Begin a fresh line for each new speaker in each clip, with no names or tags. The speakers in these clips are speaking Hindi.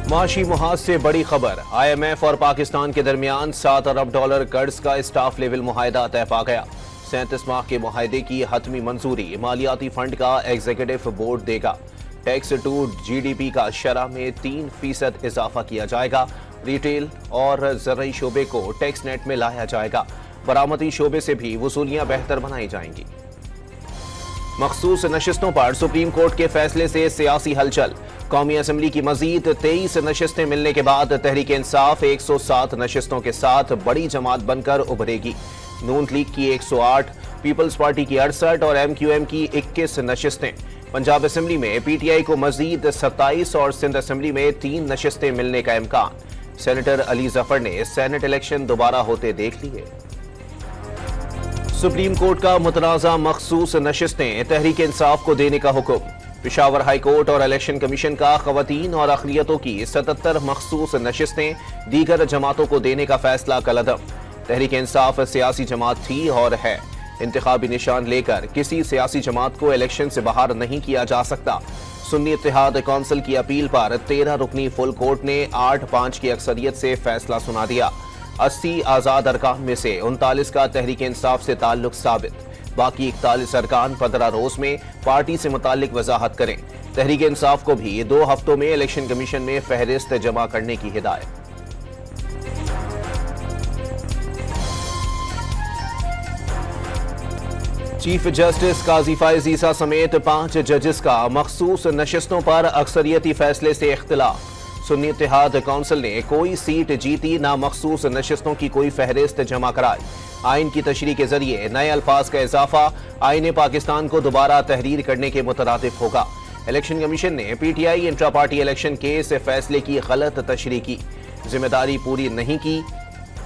माशी मुहाज से बड़ी खबर। IMF और पाकिस्तान के दरमियान $7 अरब कर्ज का स्टाफ लेवल मुआहदा तय पा गया। 37 माह के मुआहदे की हतमी मंजूरी मालियाती फंड का एग्जीक्यूटिव बोर्ड देगा। टैक्स टू GDP का शरह में 3% इजाफा किया जाएगा। रिटेल और ज़रई शोबे को टैक्स नेट में लाया जाएगा। बरामदी शोबे से भी वसूलियां बेहतर बनाई जाएंगी। मखसूस नशिस्तों पर सुप्रीम कोर्ट के फैसले से सियासी हलचल। कौमी असम्बली की मजीद 23 नशिस्तें मिलने के बाद तहरीक इंसाफ 107 नशिस्तों के साथ बड़ी जमात बनकर उभरेगी। नून लीग की 108, पीपल्स पार्टी की 68 और MQM की 21 नशिस्तें। पंजाब असम्बली में PTI को मजीद 27 और सिंध असम्बली में 3 नशिस्तें मिलने का इम्कान। सेनेटर अली जफर ने सेनेट इलेक्शन दोबारा होते देख लिए। सुप्रीम कोर्ट का मुतनाज़ा मखसूस नशिस्तें तहरीक इंसाफ को देने का हुक्म। पेशावर हाई कोर्ट और इलेक्शन कमीशन का खवातीन और अक़लियतों की 77 मखसूस नशिस्तें दीगर जमातों को देने का फैसला कलअदम। तहरीक इंसाफ सियासी जमात थी और है। इंतखाबी निशान लेकर किसी सियासी जमात को इलेक्शन से बाहर नहीं किया जा सकता। सुन्नी इत्तेहाद कौंसिल की अपील पर 13 रुकनी फुल कोर्ट ने 8-5 की अक्सरियत से फैसला सुना दिया। 80 आज़ाद अरकान में से 39 का तहरीक इंसाफ से ताल्लुक साबित। बाकी 41 अरकान 15 रोज में पार्टी से मुताल्लिक वजाहत करें। तहरीक इंसाफ को भी 2 हफ्तों में इलेक्शन कमीशन में फहरिस्त जमा करने की हिदायत। चीफ जस्टिस काजी फाइज ईसा समेत 5 जजेस का मखसूस नशिस्तों पर अक्सरियती फैसले से इख्तिलाफ। सुन्नी इत्तेहाद कौंसिल ने कोई सीट जीती, ना मखसूस नशिस्तों की कोई फहरिस्त जमा कराई। आइन की तशरीह के जरिए नए अल्फाज का इजाफा आइन पाकिस्तान को दोबारा तहरीर करने के मुतरादिफ होगा। इलेक्शन कमीशन ने PTI intra party election case फैसले की गलत तशरीह की, जिम्मेदारी पूरी नहीं की।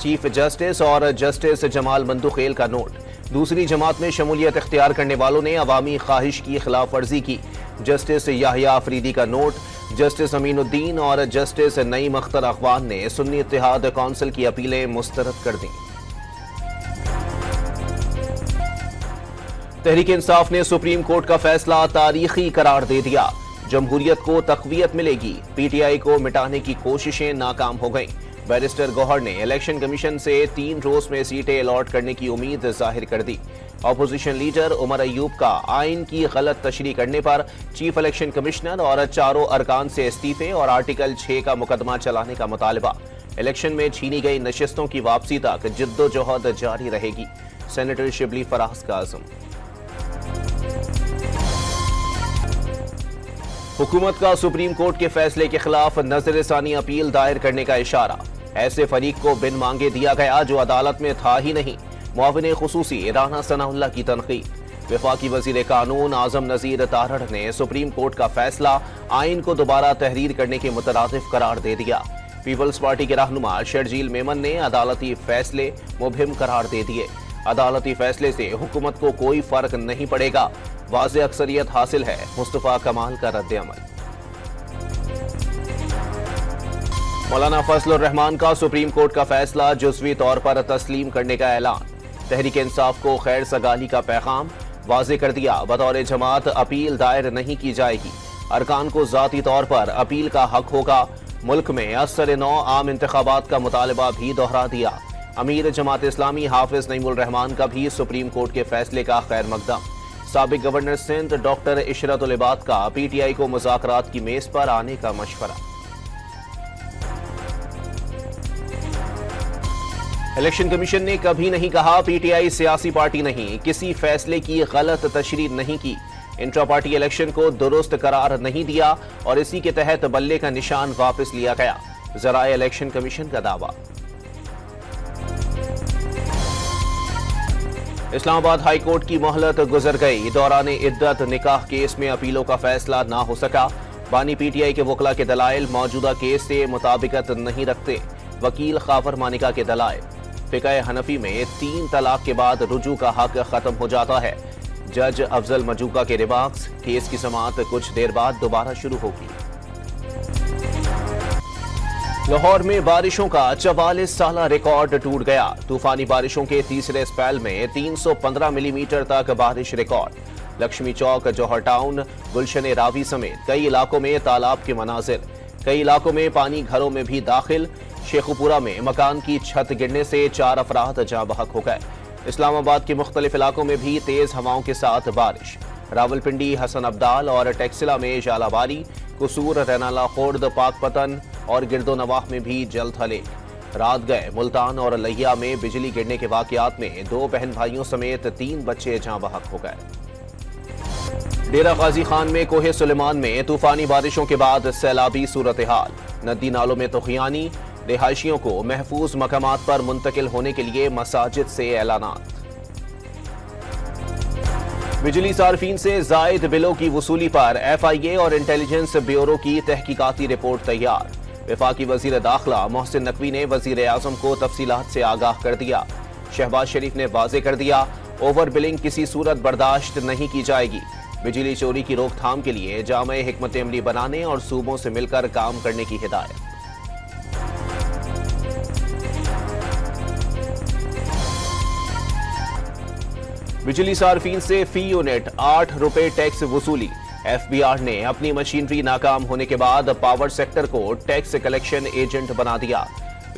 चीफ जस्टिस और जस्टिस जमाल मंदुखेल का नोट। दूसरी जमात में शमूलियत इख्तियार करने वालों ने अवामी ख्वाहिश की खिलाफ वर्जी की। जस्टिस याहिया अफरीदी का नोट। जस्टिस अमीनुद्दीन और जस्टिस नईम अख्तर अखवान ने सुन्नी इत्तेहाद कौंसिल की अपीलें मुस्तरद कर दी। तहरीक इंसाफ ने सुप्रीम कोर्ट का फैसला तारीखी करार दे दिया। जमहूरियत को तक़वियत मिलेगी। PTI को मिटाने की कोशिशें नाकाम हो गईं। बैरिस्टर गौहर ने इलेक्शन कमीशन से 3 रोज में सीटें अलॉट करने की उम्मीद जाहिर कर दी। ऑपोजिशन लीडर उमर अयूब का आइन की गलत तशरीह करने पर चीफ इलेक्शन कमिश्नर और 4 अरकान से इस्तीफे और आर्टिकल 6 का मुकदमा चलाने का मुतालबा। इलेक्शन में छीनी गई नशिस्तों की वापसी तक जिद्दोजहद जारी रहेगी। सेनेटर शिबली फराज का आज़म। हुकूमत का सुप्रीम कोर्ट के फैसले के खिलाफ नजरसानी अपील दायर करने का इशारा। ऐसे फरीक को बिन मांगे दिया गया जो अदालत में था ही नहीं। मुआविन खुसूसी राना सनाउल्लाह की तनकीद। वफाकी वजीर कानून आजम नजीर तारड़ ने सुप्रीम कोर्ट का फैसला आइन को दोबारा तहरीर करने के मुतरादिफ करार दे दिया। पीपल्स पार्टी के रहनुमा शर्जील मेमन ने अदालती फैसले मुबहिम करार दे दिए। अदालती फैसले से हुकूमत को कोई फर्क नहीं पड़ेगा। वाज़े अक्सरियत हासिल है। मुस्तफा कमाल का रद्द-ए-अमल। मौलाना फजलुर रहमान का सुप्रीम कोर्ट का फैसला जुज़वी तौर पर तस्लीम करने का ऐलान। तहरीक इंसाफ को खैर सगाली का पैगाम वाज़े कर दिया। बतौर जमात अपील दायर नहीं की जाएगी। अरकान को ज़ाती तौर पर अपील का हक होगा। मुल्क में असर-ए-नौ आम इंतखाबात का मुतालबा भी दोहरा दिया। अमीर जमात इस्लामी हाफिज नईमुल रहमान का भी सुप्रीम कोर्ट के फैसले का खैर मकदम। साबिक गवर्नर सिंध डॉक्टर इशरत उल इबाद का PTI को मुज़ाकरात की मेज पर आने का मशवरा। इलेक्शन कमीशन ने कभी नहीं कहा PTI सियासी पार्टी नहीं, किसी फैसले की गलत तशरीह नहीं की। इंट्रा पार्टी इलेक्शन को दुरुस्त करार नहीं दिया और इसी के तहत बल्ले का निशान वापस लिया गया। ज़राए इलेक्शन कमीशन का दावा। इस्लामाबाद हाई कोर्ट की मोहलत गुजर गई। दौरान इद्दत निकाह केस में अपीलों का फैसला ना हो सका। बानी PTI के वकला के दलाइल मौजूदा केस से मुताबिकत नहीं रखते। वकील खाफर मानिका के दलाइल। फिक़ह हनफी में 3 तलाक के बाद रुजू का हक खत्म हो जाता है। जज अफजल मजूका के रिमार्क्स। केस की समाअत कुछ देर बाद दोबारा शुरू होगी। लाहौर में बारिशों का 44 साला रिकॉर्ड टूट गया। तूफानी बारिशों के तीसरे स्पेल में 315 मिलीमीटर तक बारिश रिकॉर्ड। लक्ष्मी चौक, जौहर टाउन, गुलशन रावी समेत कई इलाकों में तालाब के मनाजिर। कई इलाकों में पानी घरों में भी दाखिल। शेखुपुरा में मकान की छत गिरने से 4 अफराद जाँ बहक हो गए। इस्लामाबाद के मुख्तलिफ इलाकों में भी तेज हवाओं के साथ बारिश। रावलपिंडी, हसन अब्दाल और टेक्सिला में जालाबारी। कसूर, रैनाला खुर्द, पाकपतन और गिरदो नवाह में भी जल थले। रात गए मुल्तान और लहिया में बिजली गिरने के वाकयात में 2 बहन भाइयों समेत 3 बच्चे जाँ बहक हो गए। डेरा गाजी खान में कोहे सुलेमान में तूफानी बारिशों के बाद सैलाबी सूरत हाल। नदी नालों में तुखियानी। रिहायशियों को महफूज मकामात पर मुंतकिल होने के लिए मसाजिद से ऐलानात। बिजली सार्फिन से जायद बिलों की वसूली पर FIA और इंटेलिजेंस ब्यूरो की तहकीकाती रिपोर्ट तैयार। वफाकी वजीर दाखिला मोहसिन नकवी ने वजीर आजम को तफसीलात से आगाह कर दिया। शहबाज शरीफ ने वाजे कर दिया, ओवर बिलिंग किसी सूरत बर्दाश्त नहीं की जाएगी। बिजली चोरी की रोकथाम के लिए जामे हिकमत अमली बनाने और सूबों से मिलकर काम करने की हिदायत। बिजली सार्फिन से फी यूनिट 8 रुपए टैक्स वसूली। FBR ने अपनी मशीनरी नाकाम होने के बाद पावर सेक्टर को टैक्स कलेक्शन एजेंट बना दिया।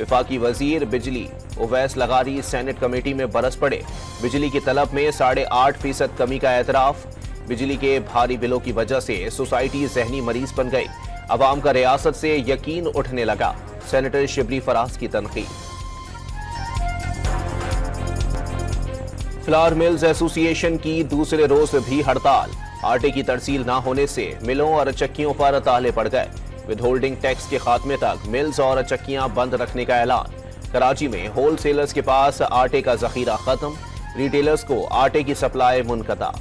वफाकी वजीर बिजली उवैस लगारी सेनेट कमेटी में बरस पड़े। बिजली की तलब में 8.5% कमी का एतराफ। बिजली के भारी बिलों की वजह से सोसाइटी जहनी मरीज बन गई। अवाम का रियासत से यकीन उठने लगा। सेनेटर शिबली फराज की तनकीद। फ्लावर मिल्स एसोसिएशन की दूसरे रोज भी हड़ताल। आटे की तरसील न होने से मिलों और चक्कियों पर ताले पड़ गए। विद होल्डिंग टैक्स के खात्मे तक मिल्स और चक्कियां बंद रखने का ऐलान। कराची में होल सेलर्स के पास आटे का जखीरा खत्म। रिटेलर्स को आटे की सप्लाई मुनक़ता।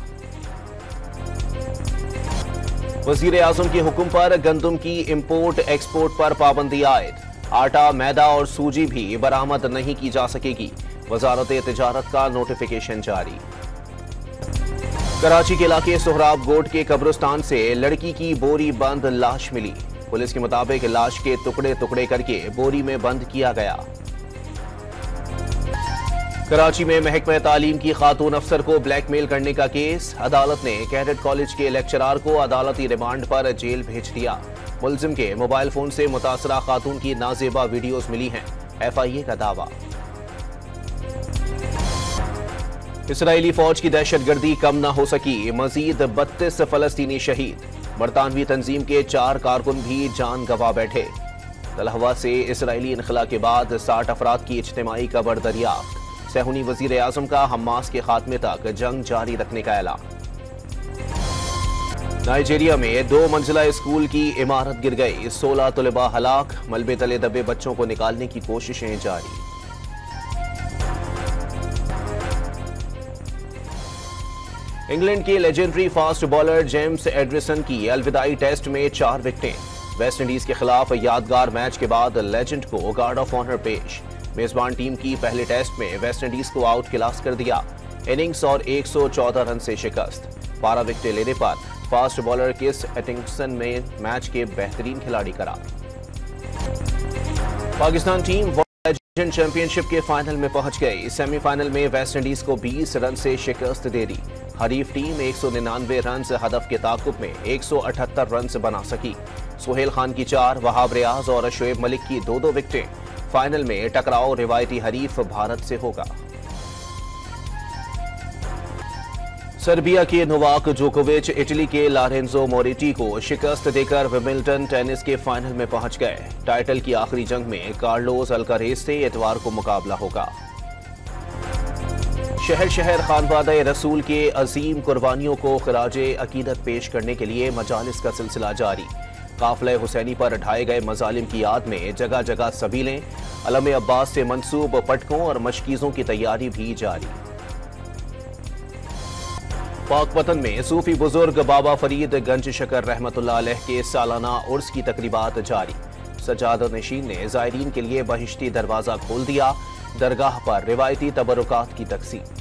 वजीर आजम के हुक्म पर गंदम की इंपोर्ट एक्सपोर्ट पर पाबंदी आयद। आटा, मैदा और सूजी भी बरामद नहीं की जा सकेगी। वजारत तिजारत का नोटिफिकेशन जारी। कराची के इलाके सोहराब गोट के कब्रिस्तान से लड़की की बोरी बंद लाश मिली। पुलिस के मुताबिक लाश के टुकड़े टुकड़े करके बोरी में बंद किया गया। कराची में महकमा तालीम की खातून अफसर को ब्लैकमेल करने का केस। अदालत ने कैडेट कॉलेज के लेक्चरार को अदालती रिमांड पर जेल भेज दिया। मुलजिम के मोबाइल फोन से मुतासरा खातून की नाजेबा वीडियोज मिली हैं। FIA का दावा। इसराइली फौज की दहशतगर्दी कम न हो सकी। मजीद 32 फलस्तीनी शहीद। बरतानवी तंजीम के 4 कारकुन भी जान गंवा बैठे। तलहवा से इसराइली इनखला के बाद 60 अफराद की इज्तिमाई कब्र दरियाफ्त। सहूनी वजीर आजम का हमास के खात्मे तक जंग जारी रखने का ऐलान। नाइजीरिया में 2 मंजिला स्कूल की इमारत गिर गई। 16 तलबा हलाक। मलबे तले दबे बच्चों को निकालने की कोशिशें जारी। इंग्लैंड के legendary fast bowler James Anderson की अलविदाई टेस्ट में 4 विकेटें। वेस्ट इंडीज के खिलाफ यादगार मैच के बाद लेजेंड को गार्ड ऑफ ऑनर पेश। मेजबान टीम की पहले टेस्ट में वेस्ट इंडीज को आउट क्लास कर दिया। इनिंग्स और 114 रन से शिकस्त। 12 विकेटें लेने पर फास्ट बॉलर किस एटिंगसन में मैच के बेहतरीन खिलाड़ी करार। पाकिस्तान टीम लेजेंड चैंपियनशिप के फाइनल में पहुंच गई। सेमीफाइनल में वेस्ट इंडीज को 20 रन से शिकस्त दे दी। हरीफ टीम 199 रन हदफ के ताकुब में 178 रन बना सकी। सुहेल खान की 4, वहाब रियाज और शोएब मलिक की 2-2 विकेटें। फाइनल में टकराव रिवायती हरीफ भारत से होगा। सर्बिया के नोवाक जोकोविच इटली के लॉरेंजो मोरेटी को शिकस्त देकर विंबलडन टेनिस के फाइनल में पहुंच गए। टाइटल की आखिरी जंग में कार्लोस अल्कारेज से इतवार को मुकाबला होगा। शहर शहर खानवादा रसूल के अजीम कुर्बानियों को खिराजे अकीदत पेश करने के लिए मजालिस का सिलसिला जारी। काफिले हुसैनी पर ढाए गए मजालिम की याद में जगह जगह सबीलें। अलम अब्बास से मंसूब पटकों और मशकीज़ों की तैयारी भी जारी। पाकपतन में सूफी बुजुर्ग बाबा फरीद गंज शकर रहमतुल्लाह अलैह के सालाना उर्स की तकरीबात जारी। सजाद नशीन ने ज़ायरीन के लिए बहिश्ती दरवाज़ा खोल दिया। दरगाह पर रिवायती तबरुकात की तकसीम।